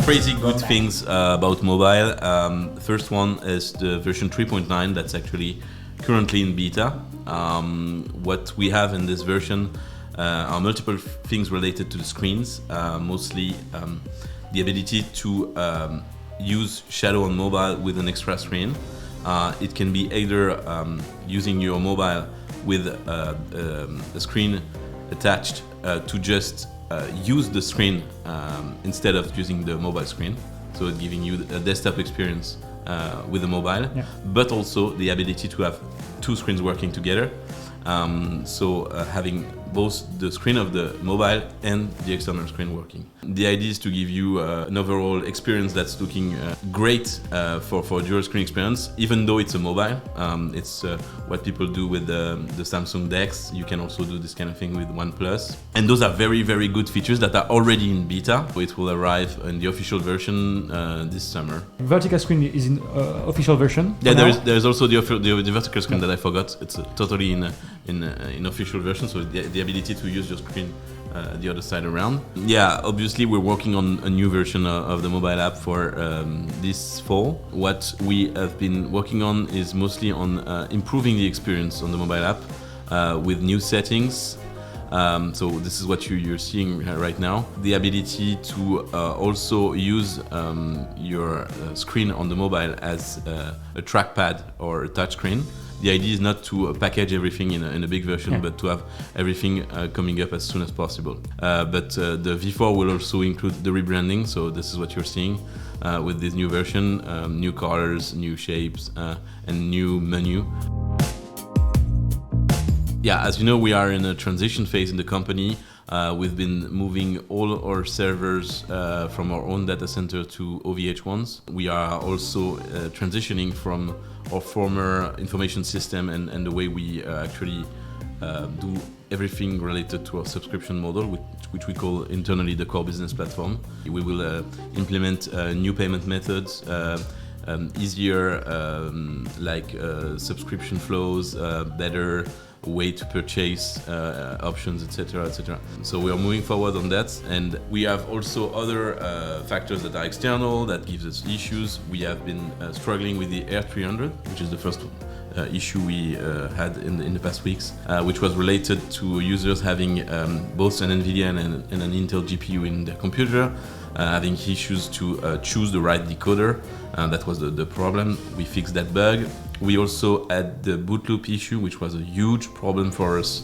Crazy good things about mobile. First one is the version 3.9 that's actually currently in beta. What we have in this version are multiple things related to the screens, mostly the ability to use Shadow on mobile with an extra screen. It can be either using your mobile with a screen attached to just use the screen instead of using the mobile screen, so it's giving you a desktop experience with the mobile, but also the ability to have two screens working together. Having both the screen of the mobile and the external screen working. The idea is to give you an overall experience that's looking great for dual screen experience, even though it's a mobile. It's what people do with the Samsung DeX. You can also do this kind of thing with OnePlus. And those are very, very good features that are already in beta. It will arrive in the official version this summer. Vertical screen is in official version? Yeah, there's also the vertical screen that I forgot. It's totally in official version, so the ability to use your screen the other side around. Yeah, obviously we're working on a new version of the mobile app for this fall. What we have been working on is mostly on improving the experience on the mobile app with new settings. So this is what you're seeing right now. The ability to also use your screen on the mobile as a trackpad or a touchscreen. The idea is not to package everything in a big version, but to have everything coming up as soon as possible. But the V4 will also include the rebranding, so this is what you're seeing with this new version, new colors, new shapes, and new menu. Yeah, as you know, we are in a transition phase in the company. We've been moving all our servers from our own data center to OVH ones. We are also transitioning from our former information system and the way we actually do everything related to our subscription model, which we call internally the core business platform. We will implement new payment methods, easier subscription flows, better way to purchase options, etc., etc. So we are moving forward on that, and we have also other factors that are external that gives us issues. We have been struggling with the Air 300, which is the first issue we had in the past weeks, which was related to users having both an NVIDIA and an Intel GPU in their computer, having issues to choose the right decoder. That was the problem. We fixed that bug. We also had the boot loop issue, which was a huge problem for us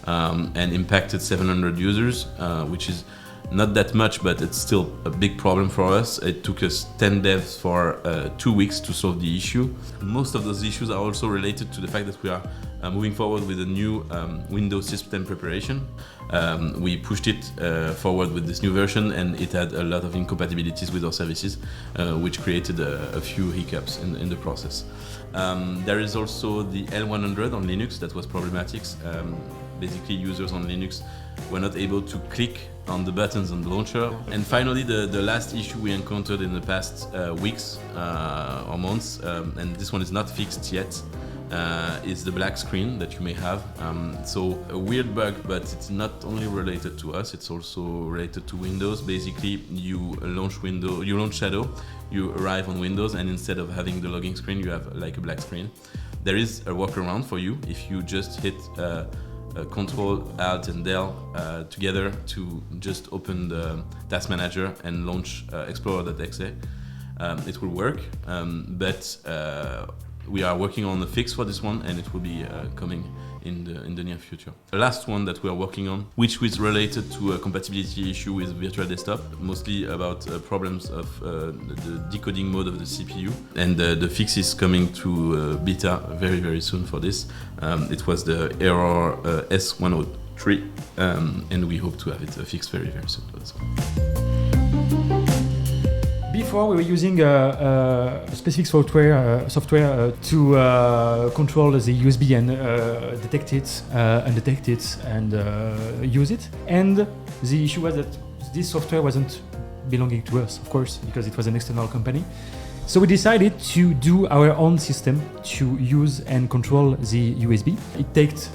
and impacted 700 users, which is not that much, but it's still a big problem for us. It took us 10 devs for 2 weeks to solve the issue. Most of those issues are also related to the fact that we are moving forward with a new Windows system preparation. We pushed it forward with this new version, and it had a lot of incompatibilities with our services, which created a few hiccups in the process. There is also the L100 on Linux that was problematic. Basically, users on Linux were not able to click on the buttons on the launcher. And finally, the last issue we encountered in the past weeks or months, and this one is not fixed yet, is the black screen that you may have. So a weird bug, but it's not only related to us, it's also related to Windows. Basically, you launch Shadow, you arrive on Windows, and instead of having the logging screen, you have like a black screen. There is a workaround for you if you just hit Control, Alt, and Del together to just open the Task Manager and launch Explorer.exe. It will work, but we are working on a fix for this one, and it will be coming in the near future. The last one that we are working on, which is related to a compatibility issue with Virtual Desktop, mostly about problems of the decoding mode of the CPU, and the fix is coming to beta very, very soon for this. It was the error S103, and we hope to have it fixed very, very soon. Before we were using a specific software to control the USB and detect it, undetect it, and use it. And the issue was that this software wasn't belonging to us, of course, because it was an external company. So we decided to do our own system to use and control the USB. It takes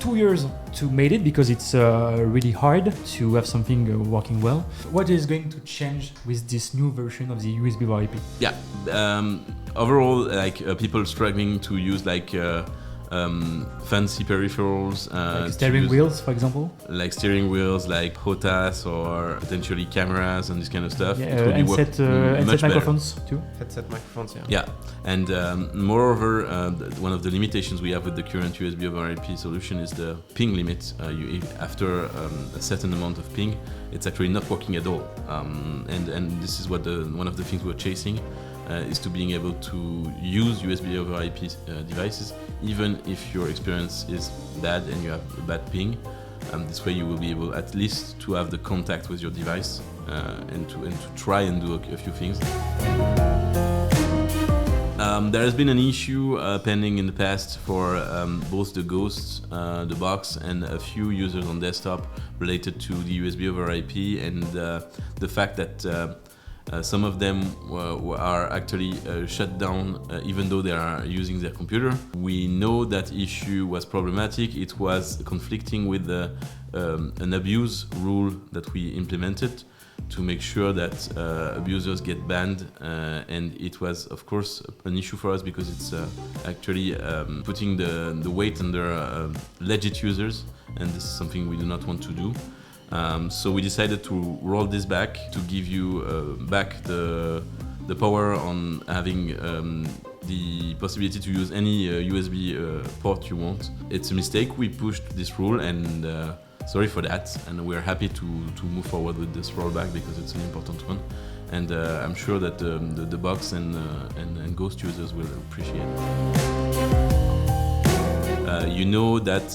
2 years to make it because it's really hard to have something working well. What is going to change with this new version of the USB over IP? Yeah. Overall, like people struggling to use fancy peripherals, Like steering wheels, for example. like steering wheels, like HOTAS, or potentially cameras and this kind of stuff. Yeah, It will be and much set microphones too. Headset microphones, yeah. Yeah, and moreover, one of the limitations we have with the current USB over IP solution is the ping limit. After a certain amount of ping, it's actually not working at all. And this is what one of the things we're chasing. Is to being able to use USB over IP devices even if your experience is bad and you have a bad ping. This way you will be able at least to have the contact with your device and to try and do a few things. There has been an issue pending in the past for both the Ghost, the box, and a few users on desktop related to the USB over IP and the fact that some of them are actually shut down even though they are using their computer. We know that issue was problematic. It was conflicting with an abuse rule that we implemented to make sure that abusers get banned, and it was of course an issue for us because it's actually putting the weight under legit users, and this is something we do not want to do. So we decided to roll this back to give you back the power on having the possibility to use any USB port you want. It's a mistake. We pushed this rule, and sorry for that. And we're happy to move forward with this rollback because it's an important one. And I'm sure that the box and Ghost users will appreciate it. You know that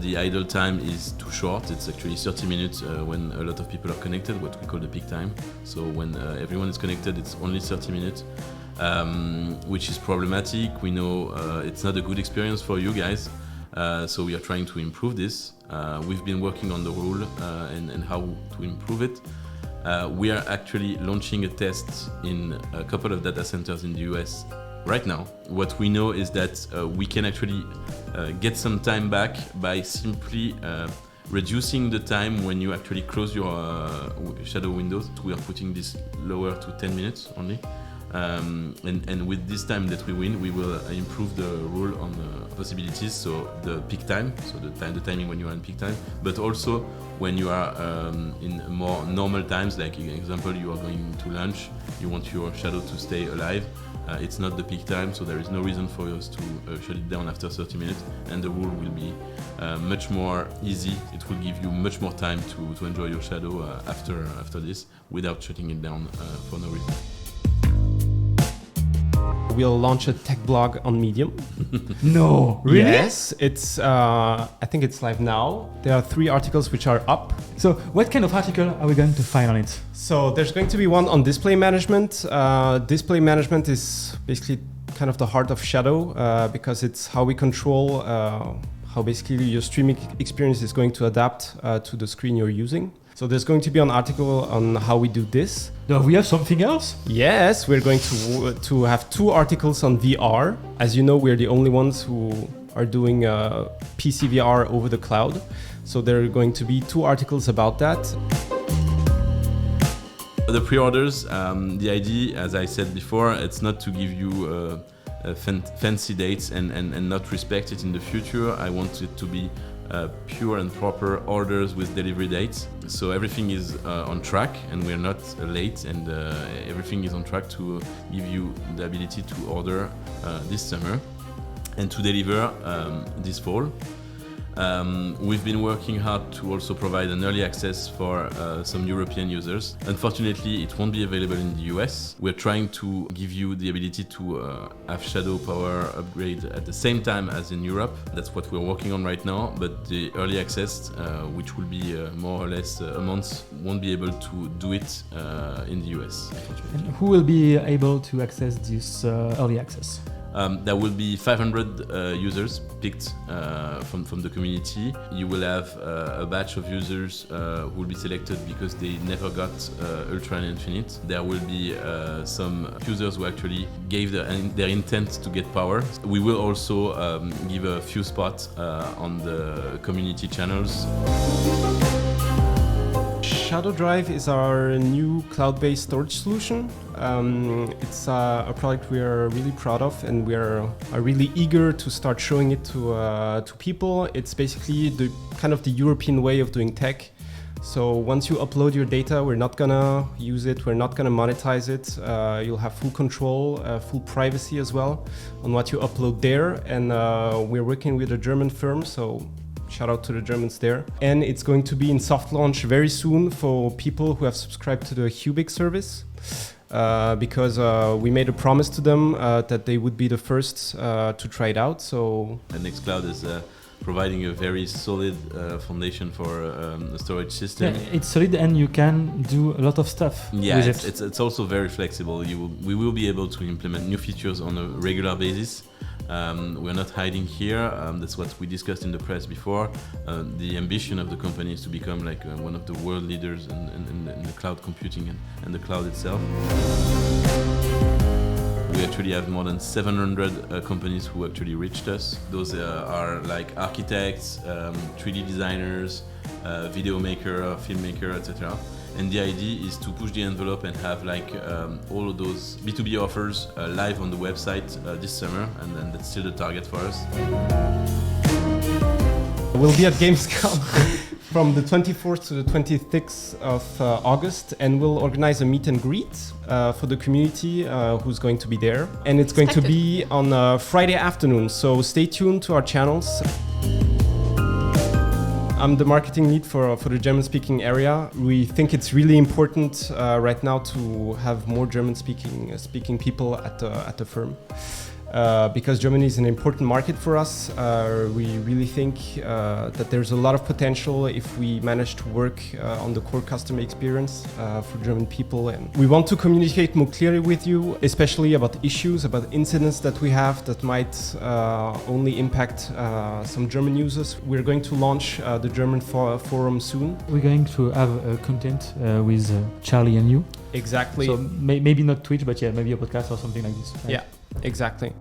the idle time is too short. It's actually 30 minutes when a lot of people are connected, what we call the peak time. So when everyone is connected, it's only 30 minutes, which is problematic. We know it's not a good experience for you guys, so we are trying to improve this. We've been working on the rule and how to improve it. We are actually launching a test in a couple of data centers in the US right now. What we know is that we can actually get some time back by simply reducing the time when you actually close your shadow windows. We are putting this lower to 10 minutes only. And with this time that we win, we will improve the rule on possibilities. So the peak time, so the timing when you are in peak time, but also when you are in more normal times, like for example, you are going to lunch, you want your shadow to stay alive. It's not the peak time, so there is no reason for us to shut it down after 30 minutes, and the rule will be much more easy. It will give you much more time to enjoy your shadow after this without shutting it down for no reason. We'll launch a tech blog on Medium. No, really? Yes, it's. I think it's live now. There are 3 articles which are up. So, what kind of article are we going to find on it? So there's going to be one on display management. Display management is basically kind of the heart of Shadow because it's how we control how basically your streaming experience is going to adapt to the screen you're using. So there's going to be an article on how we do this. Do we have something else? Yes, we're going to have 2 articles on VR. As you know, we're the only ones who are doing PC VR over the cloud. So there are going to be 2 articles about that. The pre-orders, the idea, as I said before, it's not to give you fancy dates and not respect it in the future. I want it to be pure and proper orders with delivery dates. So everything is on track and we're not late, and everything is on track to give you the ability to order this summer and to deliver this fall. We've been working hard to also provide an early access for some European users. Unfortunately, it won't be available in the US. We're trying to give you the ability to have Shadow Power upgrade at the same time as in Europe. That's what we're working on right now, but the early access, which will be more or less a month, won't be able to do it in the US. And who will be able to access this early access? There will be 500 users picked from the community. You will have a batch of users who will be selected because they never got Ultra and Infinite. There will be some users who actually gave their intent to get power. We will also give a few spots on the community channels. Shadow Drive is our new cloud-based storage solution. It's a product we are really proud of, and we are really eager to start showing it to people. It's basically the kind of the European way of doing tech. So once you upload your data, we're not gonna use it, we're not gonna monetize it. You'll have full control, full privacy as well on what you upload there. And we're working with a German firm, so shout out to the Germans there. And it's going to be in soft launch very soon for people who have subscribed to the Hubic service. Because we made a promise to them that they would be the first to try it out. So Nextcloud is providing a very solid foundation for a storage system. Yeah, it's solid and you can do a lot of stuff Yeah, with it's also very flexible. We will be able to implement new features on a regular basis. We're not hiding here. That's what we discussed in the press before. The ambition of the company is to become like one of the world leaders in the cloud computing and the cloud itself. We actually have more than 700 companies who actually reached us. Those are like architects, 3D designers, video maker, filmmaker, etc. And the idea is to push the envelope and have like all of those B2B offers live on the website this summer, and then that's still the target for us. we'll be at Gamescom from the 24th to the 26th of August, and we'll organize a meet and greet for the community who's going to be there. And it's going to be on Friday afternoon, so stay tuned to our channels. I'm the marketing lead for the German-speaking area. We think it's really important right now to have more German-speaking people at the firm. Because Germany is an important market for us. We really think that there's a lot of potential if we manage to work on the core customer experience for German people. And we want to communicate more clearly with you, especially about issues, about incidents that we have that might only impact some German users. We're going to launch the German forum soon. We're going to have content with Charlie and you. Exactly. So maybe not Twitch, but yeah, maybe a podcast or something like this. Right? Yeah, exactly.